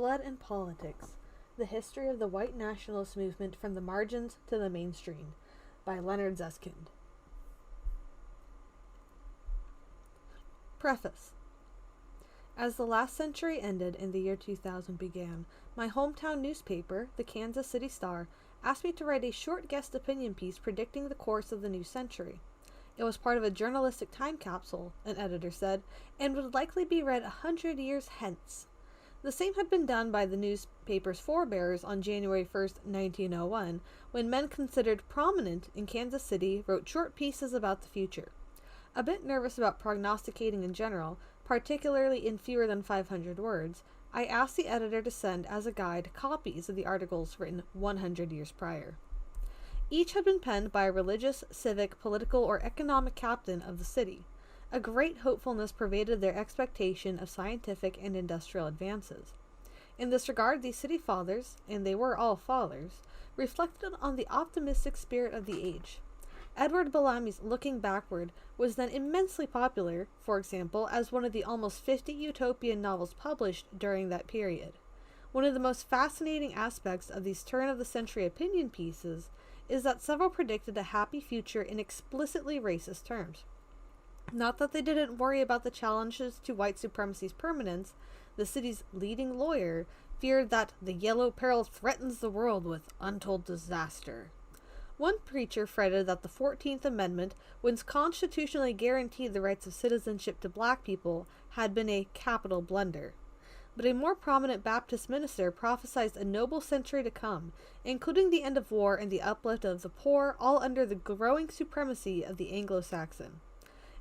Blood and Politics: The History of the White Nationalist Movement from the Margins to the Mainstream by Leonard Zeskind. Preface. As the last century ended and the year 2000 began, my hometown newspaper, the Kansas City Star, asked me to write a short guest opinion piece predicting the course of the new century. It was part of a journalistic time capsule, an editor said, and would likely be read 100 years hence. The same had been done by the newspaper's forebears on January 1st, 1901, when men considered prominent in Kansas City wrote short pieces about the future. A bit nervous about prognosticating in general, particularly in fewer than 500 words, I asked the editor to send as a guide copies of the articles written 100 years prior. Each had been penned by a religious, civic, political, or economic captain of the city. A great hopefulness pervaded their expectation of scientific and industrial advances. In this regard, these city fathers, and they were all fathers, reflected on the optimistic spirit of the age. Edward Bellamy's Looking Backward was then immensely popular, for example, as one of the almost 50 utopian novels published during that period. One of the most fascinating aspects of these turn-of-the-century opinion pieces is that several predicted a happy future in explicitly racist terms. Not that they didn't worry about the challenges to white supremacy's permanence, the city's leading lawyer feared that the yellow peril threatens the world with untold disaster. One preacher fretted that the 14th Amendment, which constitutionally guaranteed the rights of citizenship to black people, had been a capital blunder. But a more prominent Baptist minister prophesied a noble century to come, including the end of war and the uplift of the poor, all under the growing supremacy of the Anglo-Saxon.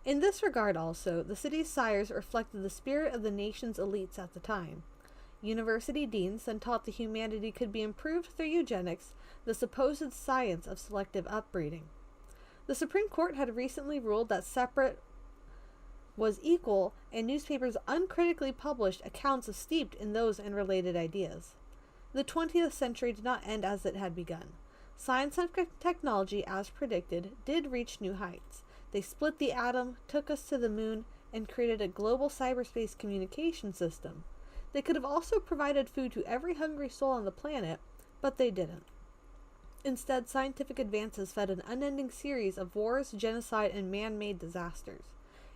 In this regard also, the city's sires reflected the spirit of the nation's elites at the time. University deans then taught that humanity could be improved through eugenics, the supposed science of selective upbreeding. The Supreme Court had recently ruled that separate was equal, and newspapers uncritically published accounts steeped in those and related ideas. The 20th century did not end as it had begun. Science and technology, as predicted, did reach new heights. They split the atom, took us to the moon, and created a global cyberspace communication system. They could have also provided food to every hungry soul on the planet, but they didn't. Instead, scientific advances fed an unending series of wars, genocide, and man-made disasters.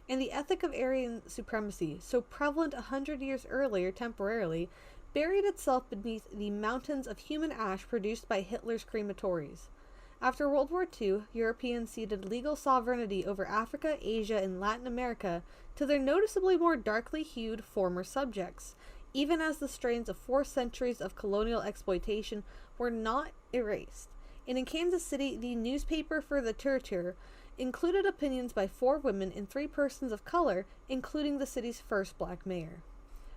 And the ethic of Aryan supremacy, so prevalent 100 years earlier temporarily, buried itself beneath the mountains of human ash produced by Hitler's crematories. After World War II, Europeans ceded legal sovereignty over Africa, Asia, and Latin America to their noticeably more darkly hued former subjects, even as the strains of 4 centuries of colonial exploitation were not erased. And in Kansas City, the newspaper for the Territory included opinions by 4 women and 3 persons of color, including the city's first black mayor.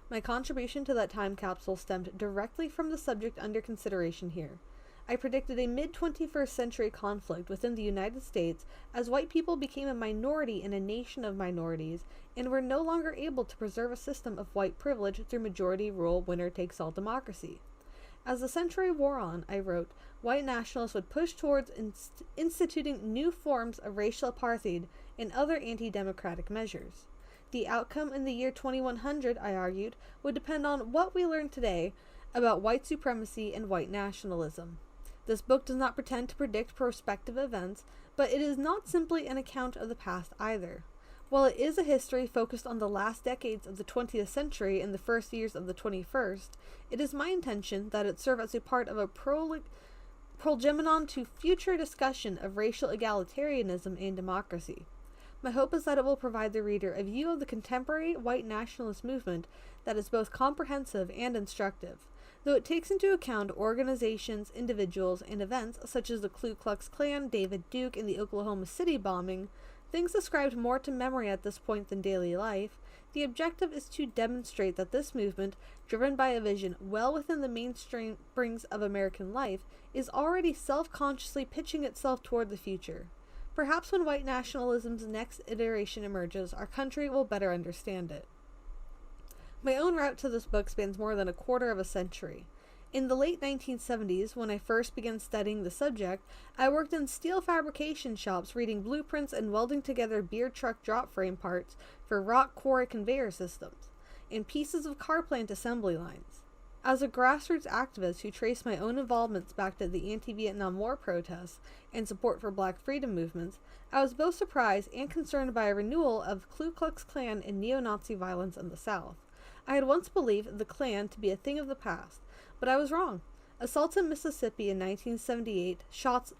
My contribution to that time capsule stemmed directly from the subject under consideration here. I predicted a mid-21st century conflict within the United States as white people became a minority in a nation of minorities and were no longer able to preserve a system of white privilege through majority rule, winner-takes-all democracy. As the century wore on, I wrote, white nationalists would push towards instituting new forms of racial apartheid and other anti-democratic measures. The outcome in the year 2100, I argued, would depend on what we learn today about white supremacy and white nationalism. This book does not pretend to predict prospective events, but it is not simply an account of the past either. While it is a history focused on the last decades of the 20th century and the first years of the 21st, it is my intention that it serve as a part of a prolegomenon to future discussion of racial egalitarianism and democracy. My hope is that it will provide the reader a view of the contemporary white nationalist movement that is both comprehensive and instructive. Though it takes into account organizations, individuals, and events such as the Ku Klux Klan, David Duke, and the Oklahoma City bombing, things ascribed more to memory at this point than daily life, the objective is to demonstrate that this movement, driven by a vision well within the mainsprings of American life, is already self-consciously pitching itself toward the future. Perhaps when white nationalism's next iteration emerges, our country will better understand it. My own route to this book spans more than a quarter of a century. In the late 1970s, when I first began studying the subject, I worked in steel fabrication shops reading blueprints and welding together beer truck drop frame parts for rock quarry conveyor systems, and pieces of car plant assembly lines. As a grassroots activist who traced my own involvements back to the anti-Vietnam War protests and support for Black freedom movements, I was both surprised and concerned by a renewal of Ku Klux Klan and neo-Nazi violence in the South. I had once believed the Klan to be a thing of the past, but I was wrong. Assaults in Mississippi in 1978, shots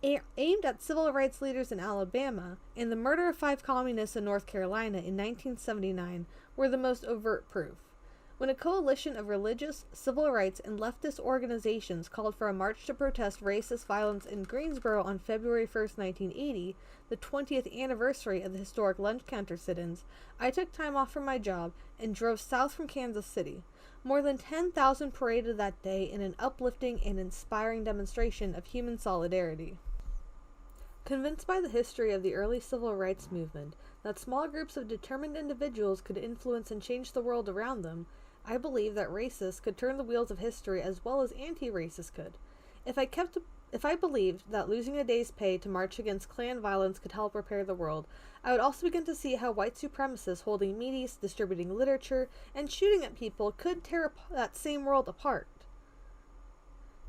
aimed at civil rights leaders in Alabama, and the murder of 5 communists in North Carolina in 1979 were the most overt proof. When a coalition of religious, civil rights, and leftist organizations called for a march to protest racist violence in Greensboro on February 1, 1980, the 20th anniversary of the historic lunch counter sit-ins, I took time off from my job and drove south from Kansas City. More than 10,000 paraded that day in an uplifting and inspiring demonstration of human solidarity. Convinced by the history of the early civil rights movement that small groups of determined individuals could influence and change the world around them, I believed that racists could turn the wheels of history as well as anti-racists could. If I believed that losing a day's pay to march against Klan violence could help repair the world, I would also begin to see how white supremacists holding meetings, distributing literature, and shooting at people could tear that same world apart.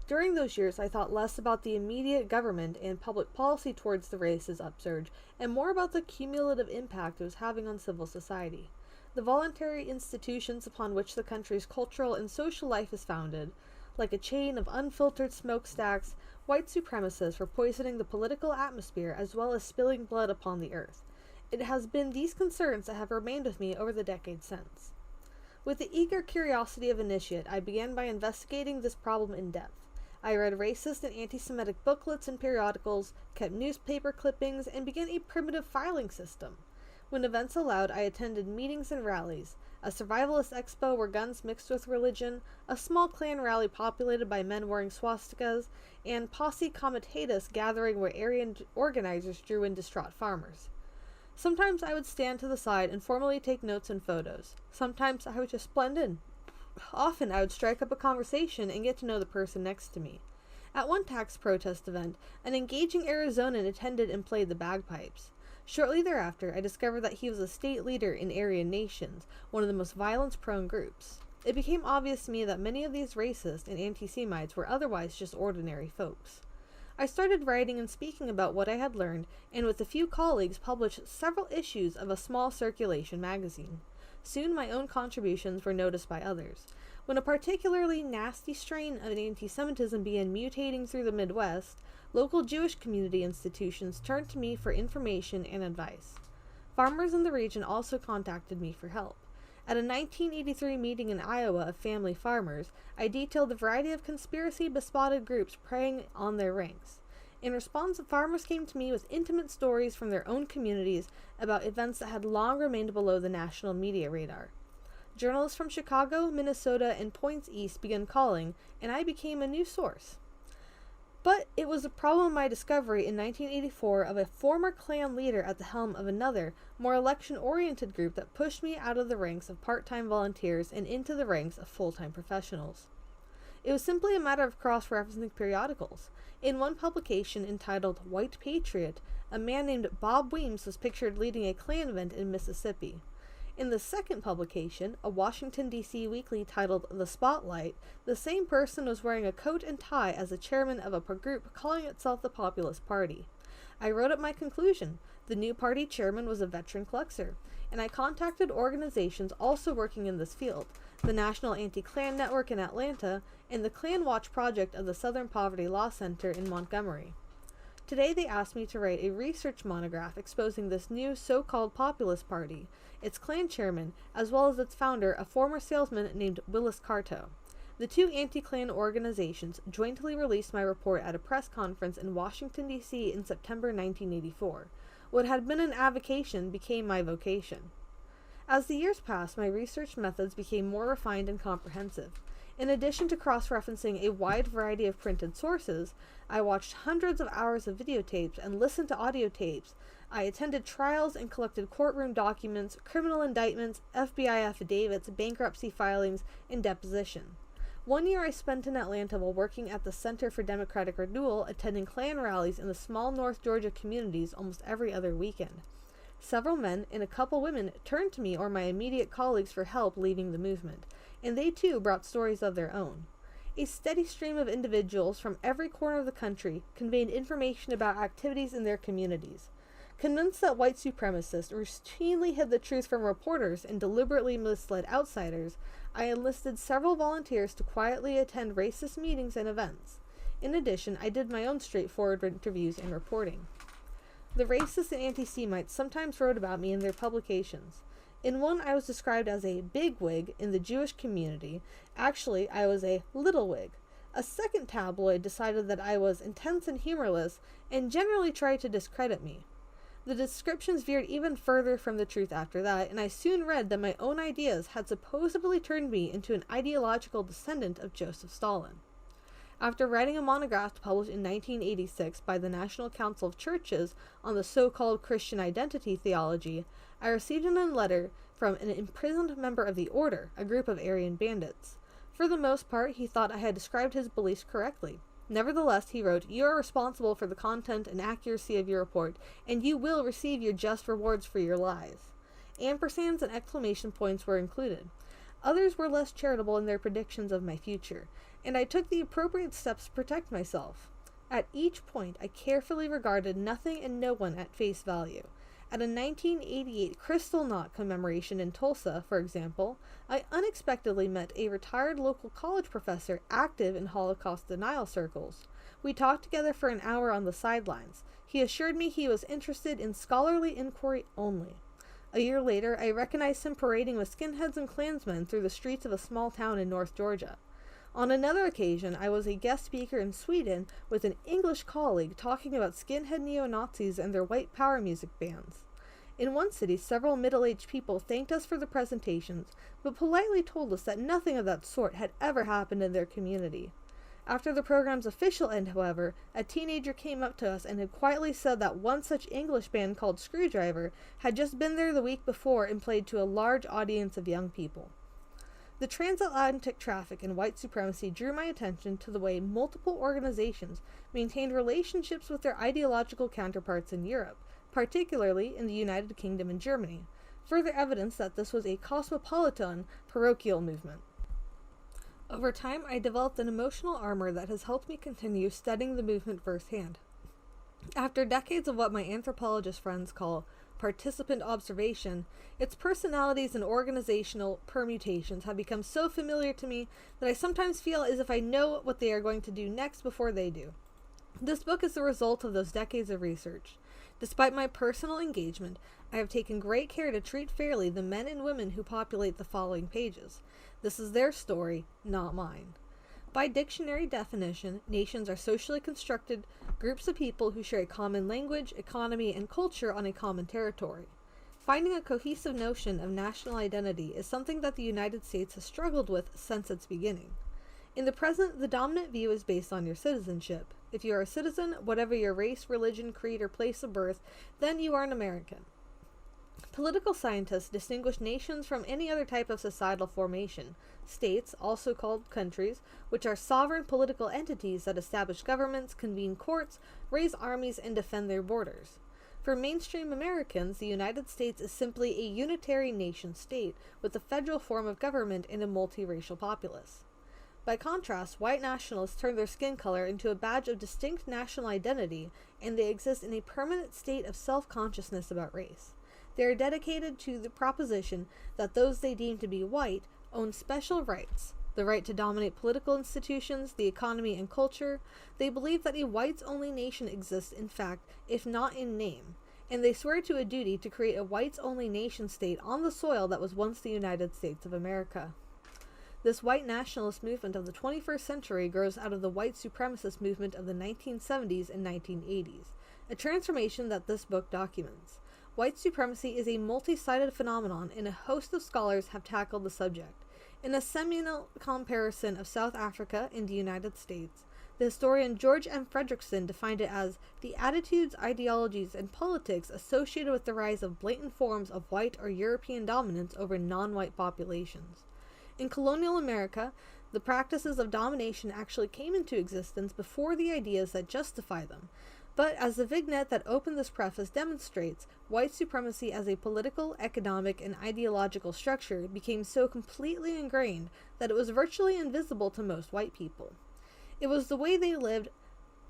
During those years, I thought less about the immediate government and public policy towards the racist upsurge, and more about the cumulative impact it was having on civil society. The voluntary institutions upon which the country's cultural and social life is founded, like a chain of unfiltered smokestacks, white supremacists were poisoning the political atmosphere as well as spilling blood upon the earth. It has been these concerns that have remained with me over the decades since. With the eager curiosity of initiate, I began by investigating this problem in depth. I read racist and anti-Semitic booklets and periodicals, kept newspaper clippings, and began a primitive filing system. When events allowed, I attended meetings and rallies, a survivalist expo where guns mixed with religion, a small Klan rally populated by men wearing swastikas, and posse comitatus gathering where Aryan organizers drew in distraught farmers. Sometimes I would stand to the side and formally take notes and photos. Sometimes I would just blend in. Often I would strike up a conversation and get to know the person next to me. At one tax protest event, an engaging Arizonan attended and played the bagpipes. Shortly thereafter, I discovered that he was a state leader in Aryan nations, one of the most violence-prone groups. It became obvious to me that many of these racists and anti-Semites were otherwise just ordinary folks. I started writing and speaking about what I had learned, and with a few colleagues published several issues of a small circulation magazine. Soon my own contributions were noticed by others. When a particularly nasty strain of anti-Semitism began mutating through the Midwest, local Jewish community institutions turned to me for information and advice. Farmers in the region also contacted me for help. At a 1983 meeting in Iowa of family farmers, I detailed the variety of conspiracy-bespotted groups preying on their ranks. In response, farmers came to me with intimate stories from their own communities about events that had long remained below the national media radar. Journalists from Chicago, Minnesota, and points east began calling, and I became a new source. But it was the problem of my discovery in 1984 of a former Klan leader at the helm of another, more election-oriented group that pushed me out of the ranks of part-time volunteers and into the ranks of full-time professionals. It was simply a matter of cross-referencing periodicals. In one publication entitled White Patriot, a man named Bob Weems was pictured leading a Klan event in Mississippi. In the second publication, a Washington, D.C. weekly titled The Spotlight, the same person was wearing a coat and tie as the chairman of a group calling itself the Populist Party. I wrote up my conclusion. The new party chairman was a veteran Kluxer, and I contacted organizations also working in this field, the National Anti-Klan Network in Atlanta, and the Klan Watch Project of the Southern Poverty Law Center in Montgomery. Today they asked me to write a research monograph exposing this new so-called populist party, its Klan chairman, as well as its founder, a former salesman named Willis Carto. The two anti-Klan organizations jointly released my report at a press conference in Washington, D.C. in September 1984. What had been an avocation became my vocation. As the years passed, my research methods became more refined and comprehensive. In addition to cross-referencing a wide variety of printed sources, I watched hundreds of hours of videotapes and listened to audio tapes. I attended trials and collected courtroom documents, criminal indictments, FBI affidavits, bankruptcy filings, and deposition. One year I spent in Atlanta while working at the Center for Democratic Renewal, attending Klan rallies in the small North Georgia communities almost every other weekend. Several men and a couple women turned to me or my immediate colleagues for help leading the movement, and they too brought stories of their own. A steady stream of individuals from every corner of the country conveyed information about activities in their communities. Convinced that white supremacists routinely hid the truth from reporters and deliberately misled outsiders, I enlisted several volunteers to quietly attend racist meetings and events. In addition, I did my own straightforward interviews and reporting. The racists and anti-Semites sometimes wrote about me in their publications. In one, I was described as a big wig in the Jewish community. Actually, I was a little wig. A second tabloid decided that I was intense and humorless and generally tried to discredit me. The descriptions veered even further from the truth after that, and I soon read that my own ideas had supposedly turned me into an ideological descendant of Joseph Stalin. After writing a monograph published in 1986 by the National Council of Churches on the so-called Christian identity theology, I received a letter from an imprisoned member of the Order, a group of Aryan bandits. For the most part, he thought I had described his beliefs correctly. Nevertheless, he wrote, "You are responsible for the content and accuracy of your report, and you will receive your just rewards for your lies." Ampersands and exclamation points were included. Others were less charitable in their predictions of my future, and I took the appropriate steps to protect myself. At each point, I carefully regarded nothing and no one at face value. At a 1988 Crystal Knot commemoration in Tulsa, for example, I unexpectedly met a retired local college professor active in Holocaust denial circles. We talked together for an hour on the sidelines. He assured me he was interested in scholarly inquiry only. A year later, I recognized him parading with skinheads and Klansmen through the streets of a small town in North Georgia. On another occasion, I was a guest speaker in Sweden with an English colleague talking about skinhead neo-Nazis and their white power music bands. In one city, several middle-aged people thanked us for the presentations, but politely told us that nothing of that sort had ever happened in their community. After the program's official end, however, a teenager came up to us and had quietly said that one such English band called Screwdriver had just been there the week before and played to a large audience of young people. The transatlantic traffic in white supremacy drew my attention to the way multiple organizations maintained relationships with their ideological counterparts in Europe, particularly in the United Kingdom and Germany, further evidence that this was a cosmopolitan, parochial movement. Over time, I developed an emotional armor that has helped me continue studying the movement firsthand. After decades of what my anthropologist friends call participant observation, its personalities and organizational permutations have become so familiar to me that I sometimes feel as if I know what they are going to do next before they do. This book is the result of those decades of research. Despite my personal engagement, I have taken great care to treat fairly the men and women who populate the following pages. This is their story, not mine. By dictionary definition, nations are socially constructed groups of people who share a common language, economy, and culture on a common territory. Finding a cohesive notion of national identity is something that the United States has struggled with since its beginning. In the present, the dominant view is based on your citizenship. If you are a citizen, whatever your race, religion, creed, or place of birth, then you are an American. Political scientists distinguish nations from any other type of societal formation. States, also called countries, which are sovereign political entities that establish governments, convene courts, raise armies, and defend their borders. For mainstream Americans, the United States is simply a unitary nation-state with a federal form of government and a multiracial populace. By contrast, white nationalists turn their skin color into a badge of distinct national identity, and they exist in a permanent state of self-consciousness about race. They are dedicated to the proposition that those they deem to be white own special rights, the right to dominate political institutions, the economy, and culture. They believe that a whites-only nation exists in fact, if not in name, and they swear to a duty to create a whites-only nation-state on the soil that was once the United States of America. This white nationalist movement of the 21st century grows out of the white supremacist movement of the 1970s and 1980s, a transformation that this book documents. White supremacy is a multi-sided phenomenon, and a host of scholars have tackled the subject. In a seminal comparison of South Africa and the United States, the historian George M. Fredrickson defined it as the attitudes, ideologies, and politics associated with the rise of blatant forms of white or European dominance over non-white populations. In colonial America, the practices of domination actually came into existence before the ideas that justify them, But as the vignette that opened this preface demonstrates, white supremacy as a political, economic, and ideological structure became so completely ingrained that it was virtually invisible to most white people. It was the way they lived,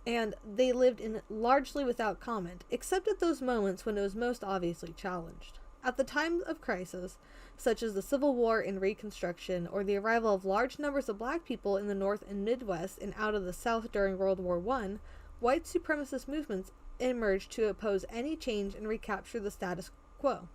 and they lived in largely without comment, except at those moments when it was most obviously challenged. At the time of crisis, such as the Civil War and Reconstruction, or the arrival of large numbers of black people in the North and Midwest and out of the South during World War I, white supremacist movements emerged to oppose any change and recapture the status quo.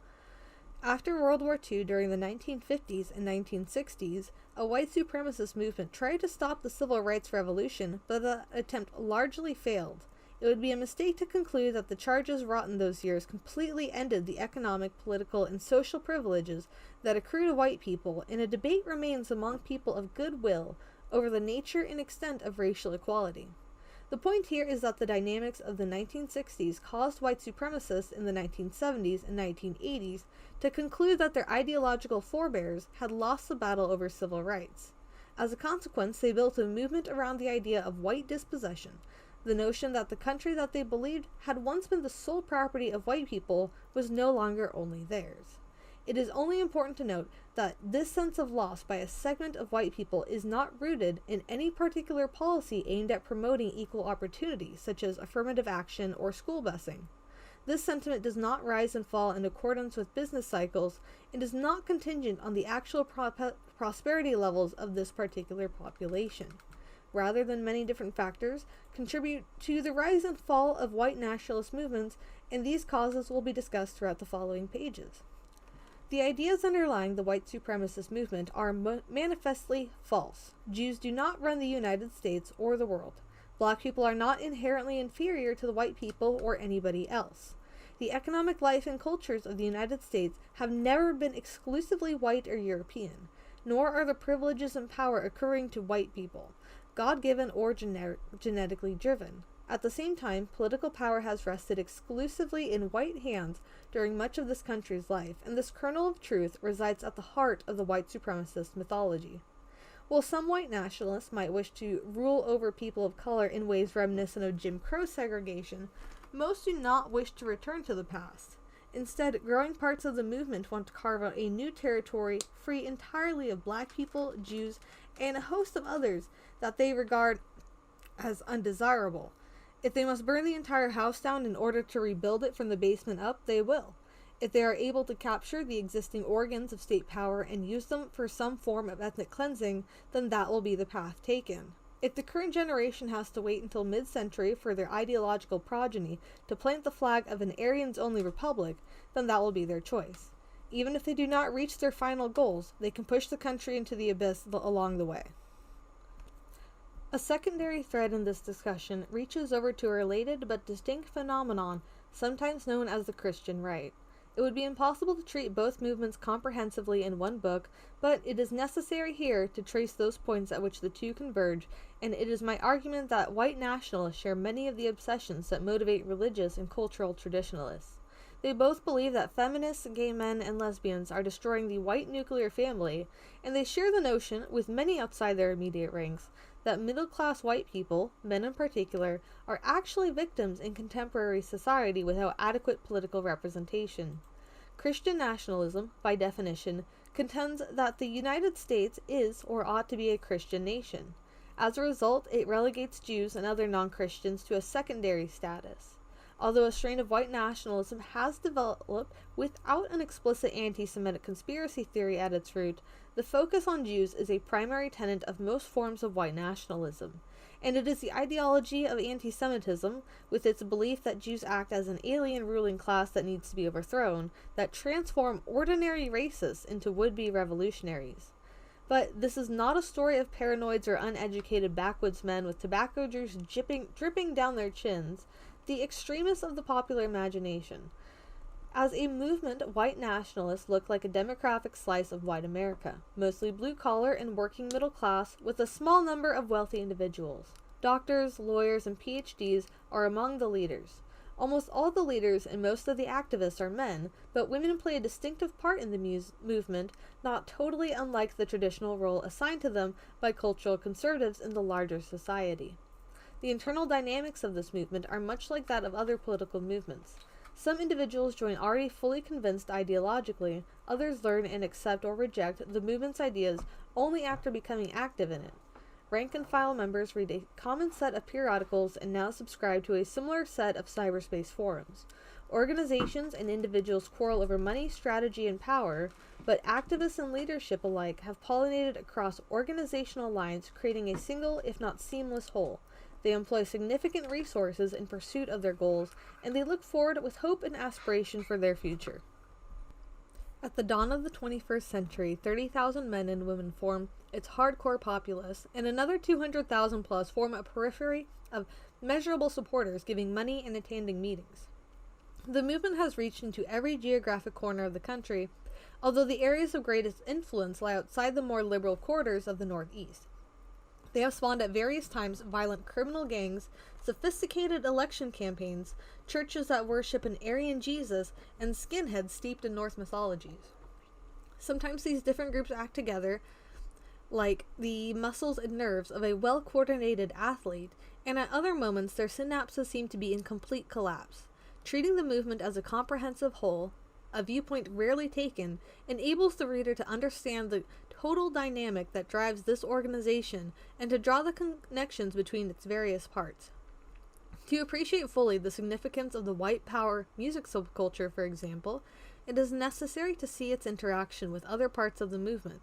After World War II, during the 1950s and 1960s, a white supremacist movement tried to stop the civil rights revolution, but the attempt largely failed. It would be a mistake to conclude that the charges wrought in those years completely ended the economic, political, and social privileges that accrue to white people, and a debate remains among people of goodwill over the nature and extent of racial equality. The point here is that the dynamics of the 1960s caused white supremacists in the 1970s and 1980s to conclude that their ideological forebears had lost the battle over civil rights. As a consequence, they built a movement around the idea of white dispossession, the notion that the country that they believed had once been the sole property of white people was no longer only theirs. It is only important to note that this sense of loss by a segment of white people is not rooted in any particular policy aimed at promoting equal opportunity, such as affirmative action or school busing. This sentiment does not rise and fall in accordance with business cycles and is not contingent on the actual prosperity levels of this particular population. Rather than many different factors, contribute to the rise and fall of white nationalist movements, and these causes will be discussed throughout the following pages. The ideas underlying the white supremacist movement are manifestly false. Jews do not run the United States or the world. Black people are not inherently inferior to the white people or anybody else. The economic life and cultures of the United States have never been exclusively white or European, nor are the privileges and power accruing to white people, God-given or genetically driven. At the same time, political power has rested exclusively in white hands during much of this country's life, and this kernel of truth resides at the heart of the white supremacist mythology. While some white nationalists might wish to rule over people of color in ways reminiscent of Jim Crow segregation, most do not wish to return to the past. Instead, growing parts of the movement want to carve out a new territory free entirely of black people, Jews, and a host of others that they regard as undesirable. If they must burn the entire house down in order to rebuild it from the basement up, they will. If they are able to capture the existing organs of state power and use them for some form of ethnic cleansing, then that will be the path taken. If the current generation has to wait until mid-century for their ideological progeny to plant the flag of an Aryans-only republic, then that will be their choice. Even if they do not reach their final goals, they can push the country into the abyss along the way. A secondary thread in this discussion reaches over to a related but distinct phenomenon, sometimes known as the Christian right. It would be impossible to treat both movements comprehensively in one book, but it is necessary here to trace those points at which the two converge, and it is my argument that white nationalists share many of the obsessions that motivate religious and cultural traditionalists. They both believe that feminists, gay men, and lesbians are destroying the white nuclear family, and they share the notion, with many outside their immediate ranks, that middle-class white people, men in particular, are actually victims in contemporary society without adequate political representation. Christian nationalism, by definition, contends that the United States is or ought to be a Christian nation. As a result, it relegates Jews and other non-Christians to a secondary status. Although a strain of white nationalism has developed without an explicit anti-Semitic conspiracy theory at its root, the focus on Jews is a primary tenet of most forms of white nationalism. And it is the ideology of anti-Semitism, with its belief that Jews act as an alien ruling class that needs to be overthrown, that transform ordinary racists into would-be revolutionaries. But this is not a story of paranoids or uneducated backwoods men with tobacco juice dripping down their chins, the extremists of the popular imagination. As a movement, white nationalists look like a demographic slice of white America, mostly blue-collar and working middle class, with a small number of wealthy individuals. Doctors, lawyers, and PhDs are among the leaders. Almost all the leaders and most of the activists are men, but women play a distinctive part in the movement, not totally unlike the traditional role assigned to them by cultural conservatives in the larger society. The internal dynamics of this movement are much like that of other political movements. Some individuals join already fully convinced ideologically, others learn and accept or reject the movement's ideas only after becoming active in it. Rank and file members read a common set of periodicals and now subscribe to a similar set of cyberspace forums. Organizations and individuals quarrel over money, strategy, and power, but activists and leadership alike have pollinated across organizational lines, creating a single, if not seamless, whole. They employ significant resources in pursuit of their goals, and they look forward with hope and aspiration for their future. At the dawn of the 21st century, 30,000 men and women form its hardcore populace, and another 200,000 plus form a periphery of measurable supporters giving money and attending meetings. The movement has reached into every geographic corner of the country, although the areas of greatest influence lie outside the more liberal quarters of the Northeast. They have spawned at various times violent criminal gangs, sophisticated election campaigns, churches that worship an Aryan Jesus, and skinheads steeped in Norse mythologies. Sometimes these different groups act together like the muscles and nerves of a well-coordinated athlete, and at other moments their synapses seem to be in complete collapse. Treating the movement as a comprehensive whole, a viewpoint rarely taken, enables the reader to understand the total dynamic that drives this organization and to draw the connections between its various parts. To appreciate fully the significance of the white power music subculture, for example, it is necessary to see its interaction with other parts of the movement.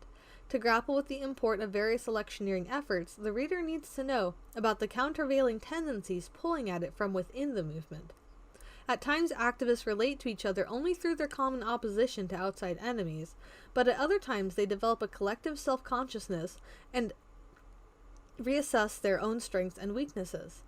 To grapple with the import of various electioneering efforts, the reader needs to know about the countervailing tendencies pulling at it from within the movement. At times, activists relate to each other only through their common opposition to outside enemies, but at other times they develop a collective self-consciousness and reassess their own strengths and weaknesses.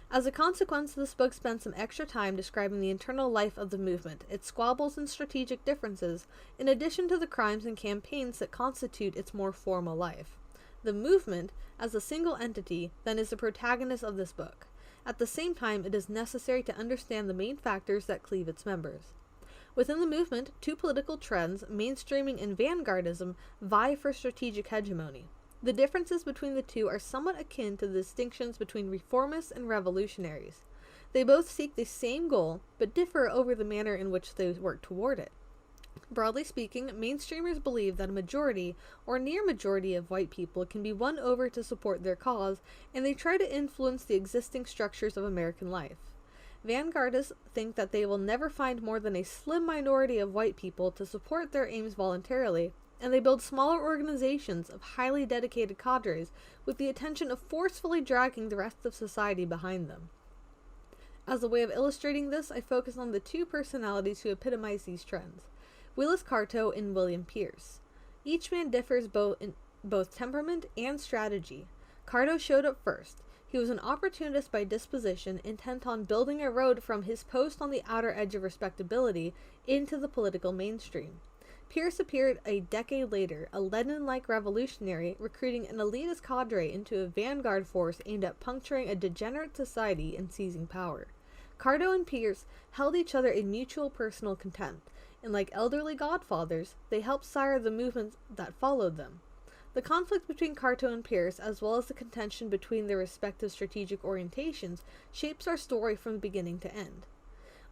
As a consequence, this book spends some extra time describing the internal life of the movement, its squabbles and strategic differences, in addition to the crimes and campaigns that constitute its more formal life. The movement, as a single entity, then is the protagonist of this book. At the same time, it is necessary to understand the main factors that cleave its members. Within the movement, two political trends, mainstreaming and vanguardism, vie for strategic hegemony. The differences between the two are somewhat akin to the distinctions between reformists and revolutionaries. They both seek the same goal, but differ over the manner in which they work toward it. Broadly speaking, mainstreamers believe that a majority or near majority of white people can be won over to support their cause, and they try to influence the existing structures of American life. Vanguardists think that they will never find more than a slim minority of white people to support their aims voluntarily, and they build smaller organizations of highly dedicated cadres with the intention of forcefully dragging the rest of society behind them. As a way of illustrating this, I focus on the two personalities who epitomize these trends. Willis Carto and William Pierce. Each man differs in both temperament and strategy. Carto showed up first. He was an opportunist by disposition, intent on building a road from his post on the outer edge of respectability into the political mainstream. Pierce appeared a decade later, a Lenin-like revolutionary, recruiting an elitist cadre into a vanguard force aimed at puncturing a degenerate society and seizing power. Carto and Pierce held each other in mutual personal contempt, and like elderly godfathers, they helped sire the movements that followed them. The conflict between Carto and Pierce, as well as the contention between their respective strategic orientations, shapes our story from beginning to end.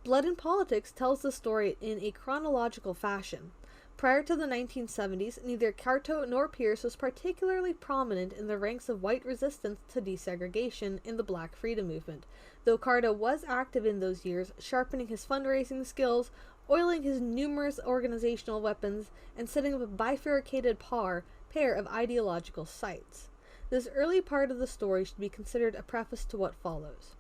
Blood and Politics tells the story in a chronological fashion. Prior to the 1970s, neither Carto nor Pierce was particularly prominent in the ranks of white resistance to desegregation in the Black Freedom Movement, though Carto was active in those years, sharpening his fundraising skills, oiling his numerous organizational weapons, and setting up a bifurcated pair of ideological sights. This early part of the story should be considered a preface to what follows.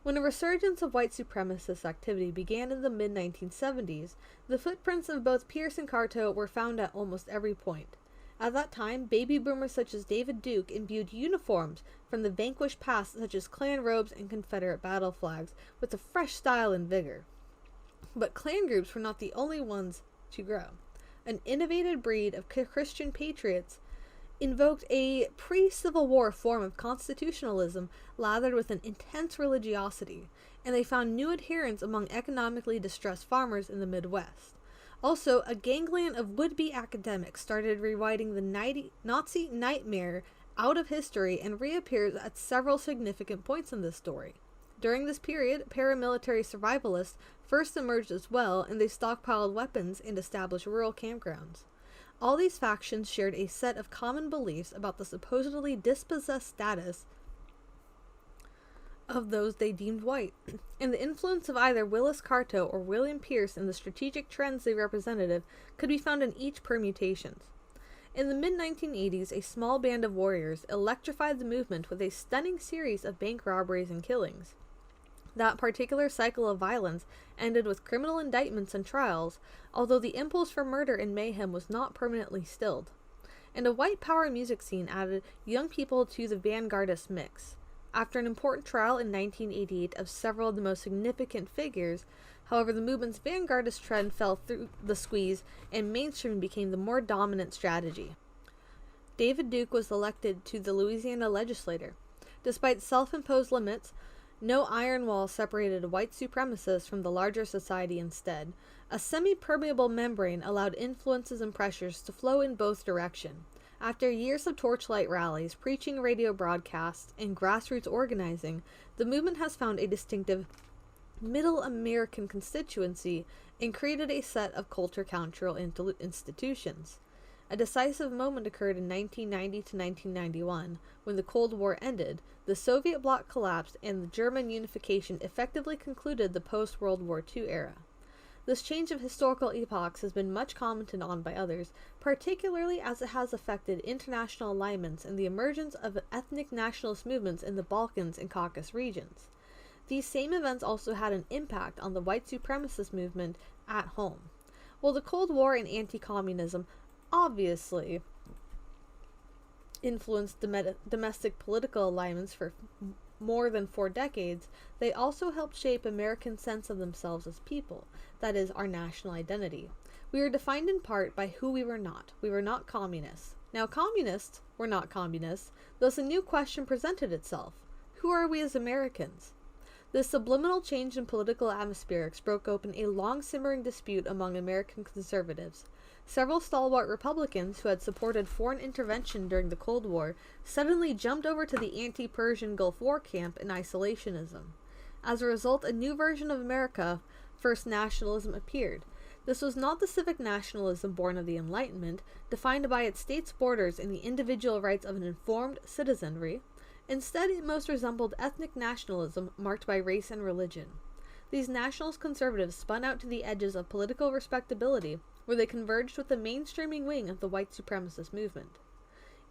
When a resurgence of white supremacist activity began in the mid-1970s, the footprints of both Pierce and Carto were found at almost every point. At that time, baby boomers such as David Duke imbued uniforms from the vanquished past such as Klan robes and Confederate battle flags with a fresh style and vigor. But Klan groups were not the only ones to grow. An innovative breed of Christian patriots invoked a pre-Civil War form of constitutionalism lathered with an intense religiosity, and they found new adherents among economically distressed farmers in the Midwest. Also, a ganglion of would-be academics started rewriting the Nazi nightmare out of history and reappears at several significant points in this story. During this period, paramilitary survivalists first emerged as well, and they stockpiled weapons and established rural campgrounds. All these factions shared a set of common beliefs about the supposedly dispossessed status of those they deemed white, and the influence of either Willis Carto or William Pierce in the strategic trends they represented could be found in each permutation. In the mid-1980s, a small band of warriors electrified the movement with a stunning series of bank robberies and killings. That particular cycle of violence ended with criminal indictments and trials, although the impulse for murder and mayhem was not permanently stilled. And a white power music scene added young people to the vanguardist mix. After an important trial in 1988 of several of the most significant figures, however, the movement's vanguardist trend fell through the squeeze and mainstream became the more dominant strategy. David Duke was elected to the Louisiana legislature. Despite self-imposed limits, no iron wall separated white supremacists from the larger society. Instead, a semi-permeable membrane allowed influences and pressures to flow in both directions. After years of torchlight rallies, preaching radio broadcasts, and grassroots organizing, the movement has found a distinctive Middle American constituency and created a set of culture-cultural institutions. A decisive moment occurred in 1990 to 1991, when the Cold War ended, the Soviet bloc collapsed, and the German unification effectively concluded the post-World War II era. This change of historical epochs has been much commented on by others, particularly as it has affected international alignments and the emergence of ethnic nationalist movements in the Balkans and Caucasus regions. These same events also had an impact on the white supremacist movement at home. While the Cold War and anti-communism obviously influenced domestic political alignments for more than 4 decades, they also helped shape Americans' sense of themselves as people, that is, our national identity. We were defined in part by who we were not. We were not communists. Now communists were not communists, thus a new question presented itself. Who are we as Americans? This subliminal change in political atmospherics broke open a long-simmering dispute among American conservatives. Several stalwart Republicans who had supported foreign intervention during the Cold War suddenly jumped over to the anti-Persian Gulf War camp in isolationism. As a result, a new version of America, first nationalism, appeared. This was not the civic nationalism born of the Enlightenment, defined by its state's borders and the individual rights of an informed citizenry. Instead, it most resembled ethnic nationalism marked by race and religion. These nationalist conservatives spun out to the edges of political respectability, where they converged with the mainstreaming wing of the white supremacist movement.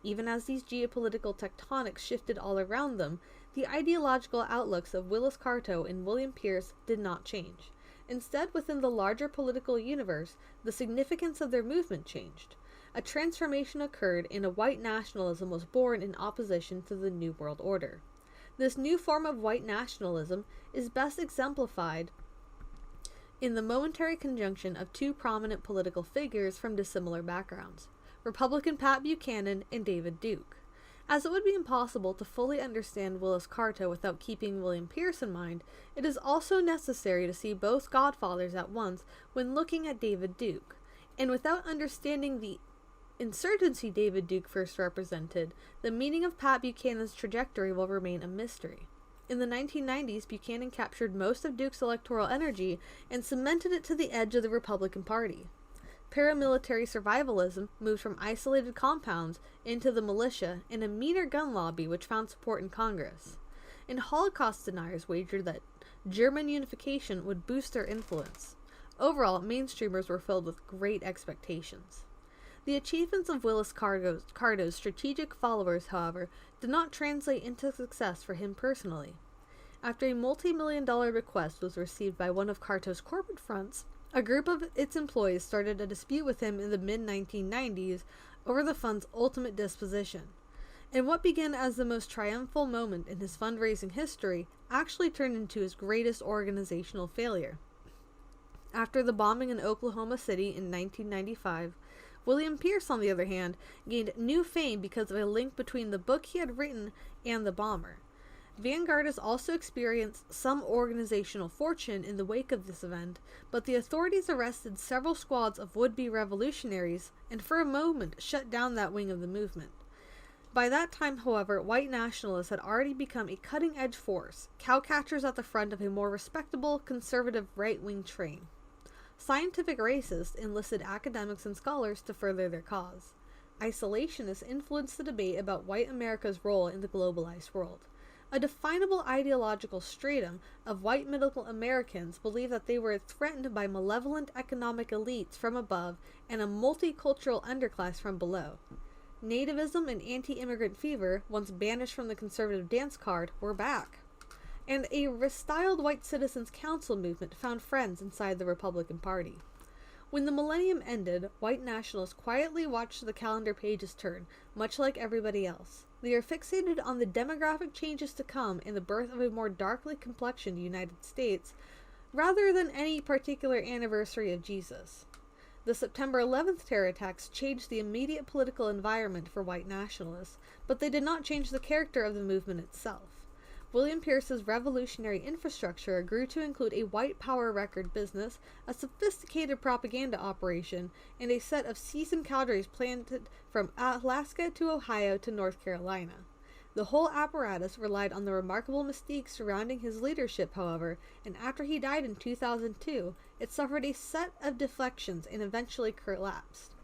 Even as these geopolitical tectonics shifted all around them, the ideological outlooks of Willis Carto and William Pierce did not change. Instead, within the larger political universe, the significance of their movement changed. A transformation occurred, and a white nationalism was born in opposition to the New World Order. This new form of white nationalism is best exemplified in the momentary conjunction of 2 prominent political figures from dissimilar backgrounds, Republican Pat Buchanan and David Duke. As it would be impossible to fully understand Willis Carto without keeping William Pierce in mind, it is also necessary to see both godfathers at once when looking at David Duke, and without understanding the insurgency David Duke first represented, the meaning of Pat Buchanan's trajectory will remain a mystery. In the 1990s, Buchanan captured most of Duke's electoral energy and cemented it to the edge of the Republican Party. Paramilitary survivalism moved from isolated compounds into the militia and a meaner gun lobby which found support in Congress. And Holocaust deniers wagered that German unification would boost their influence. Overall, mainstreamers were filled with great expectations. The achievements of Willis Carto's strategic followers, however, did not translate into success for him personally. After a multi-million-dollar bequest was received by one of Carto's corporate fronts, a group of its employees started a dispute with him in the mid-1990s over the fund's ultimate disposition. And what began as the most triumphal moment in his fundraising history actually turned into his greatest organizational failure. After the bombing in Oklahoma City in 1995, William Pierce, on the other hand, gained new fame because of a link between the book he had written and the bomber. Vanguardists also experienced some organizational fortune in the wake of this event, but the authorities arrested several squads of would-be revolutionaries and for a moment shut down that wing of the movement. By that time, however, white nationalists had already become a cutting-edge force, cowcatchers at the front of a more respectable, conservative right-wing train. Scientific racists enlisted academics and scholars to further their cause. Isolationists influenced the debate about white America's role in the globalized world. A definable ideological stratum of white middle Americans believed that they were threatened by malevolent economic elites from above and a multicultural underclass from below. Nativism and anti-immigrant fever, once banished from the conservative dance card, were back. And a restyled white citizens' council movement found friends inside the Republican Party. When the millennium ended, white nationalists quietly watched the calendar pages turn, much like everybody else. They are fixated on the demographic changes to come and the birth of a more darkly complexioned United States, rather than any particular anniversary of Jesus. The September 11th terror attacks changed the immediate political environment for white nationalists, but they did not change the character of the movement itself. William Pierce's revolutionary infrastructure grew to include a white power record business, a sophisticated propaganda operation, and a set of seasoned cadres planted from Alaska to Ohio to North Carolina. The whole apparatus relied on the remarkable mystique surrounding his leadership, however, and after he died in 2002, it suffered a set of deflections and eventually collapsed.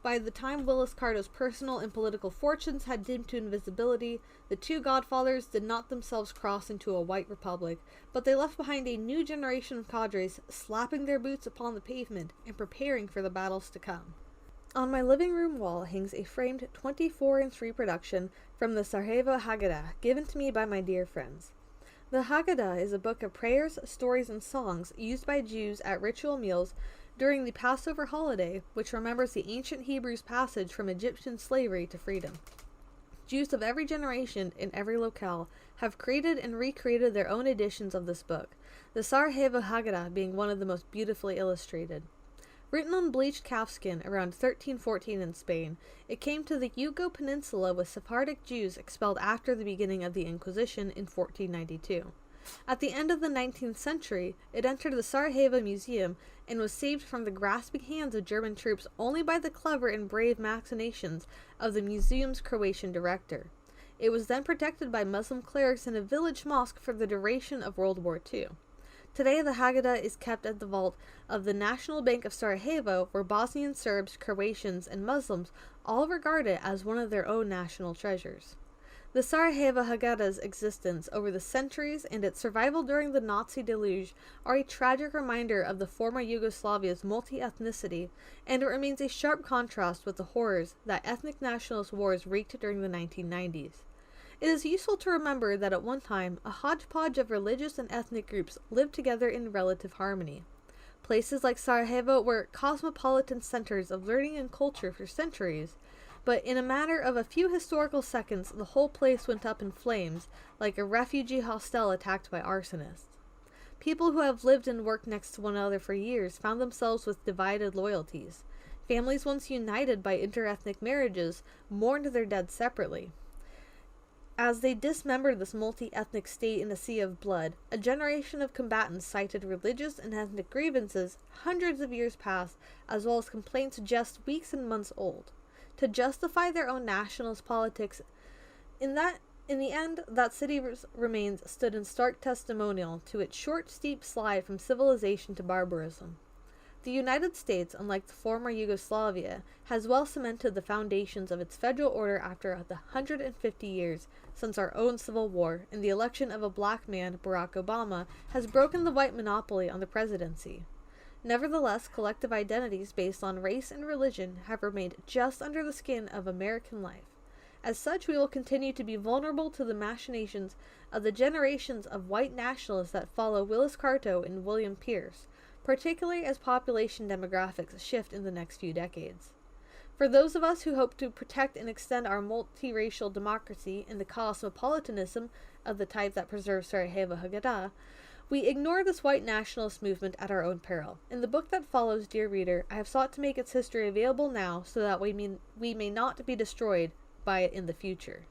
By the time Willis Carto's personal and political fortunes had dimmed to invisibility, the two godfathers did not themselves cross into a white republic, but they left behind a new generation of cadres slapping their boots upon the pavement and preparing for the battles to come. On my living room wall hangs a framed 24-inch reproduction from the Sarajevo Haggadah, given to me by my dear friends. The Haggadah is a book of prayers, stories, and songs used by Jews at ritual meals during the Passover holiday, which remembers the ancient Hebrews' passage from Egyptian slavery to freedom. Jews of every generation in every locale have created and recreated their own editions of this book, the Sarajevo Haggadah being one of the most beautifully illustrated. Written on bleached calfskin around 1314 in Spain, it came to the Yugo Peninsula with Sephardic Jews expelled after the beginning of the Inquisition in 1492. At the end of the 19th century, it entered the Sarajevo Museum and was saved from the grasping hands of German troops only by the clever and brave machinations of the museum's Croatian director. It was then protected by Muslim clerics in a village mosque for the duration of World War II. Today, the Haggadah is kept at the vault of the National Bank of Sarajevo, where Bosnian Serbs, Croatians, and Muslims all regard it as one of their own national treasures. The Sarajevo Haggadah's existence over the centuries and its survival during the Nazi deluge are a tragic reminder of the former Yugoslavia's multi-ethnicity, and it remains a sharp contrast with the horrors that ethnic nationalist wars wreaked during the 1990s. It is useful to remember that at one time, a hodgepodge of religious and ethnic groups lived together in relative harmony. Places like Sarajevo were cosmopolitan centers of learning and culture for centuries, but in a matter of a few historical seconds, the whole place went up in flames, like a refugee hostel attacked by arsonists. People who have lived and worked next to one another for years found themselves with divided loyalties. Families once united by interethnic marriages mourned their dead separately. As they dismembered this multi-ethnic state in a sea of blood, a generation of combatants cited religious and ethnic grievances hundreds of years past, as well as complaints just weeks and months old. To justify their own nationalist politics, in the end, that city's remains stood in stark testimonial to its short, steep slide from civilization to barbarism. The United States, unlike the former Yugoslavia, has well cemented the foundations of its federal order after the 150 years since our own Civil War, and the election of a black man, Barack Obama, has broken the white monopoly on the presidency. Nevertheless, collective identities based on race and religion have remained just under the skin of American life. As such, we will continue to be vulnerable to the machinations of the generations of white nationalists that follow Willis Carto and William Pierce, particularly as population demographics shift in the next few decades. For those of us who hope to protect and extend our multiracial democracy and the cosmopolitanism of the type that preserves Sarajevo Haggadah, we ignore this white nationalist movement at our own peril. In the book that follows, dear reader, I have sought to make its history available now so that we may not be destroyed by it in the future.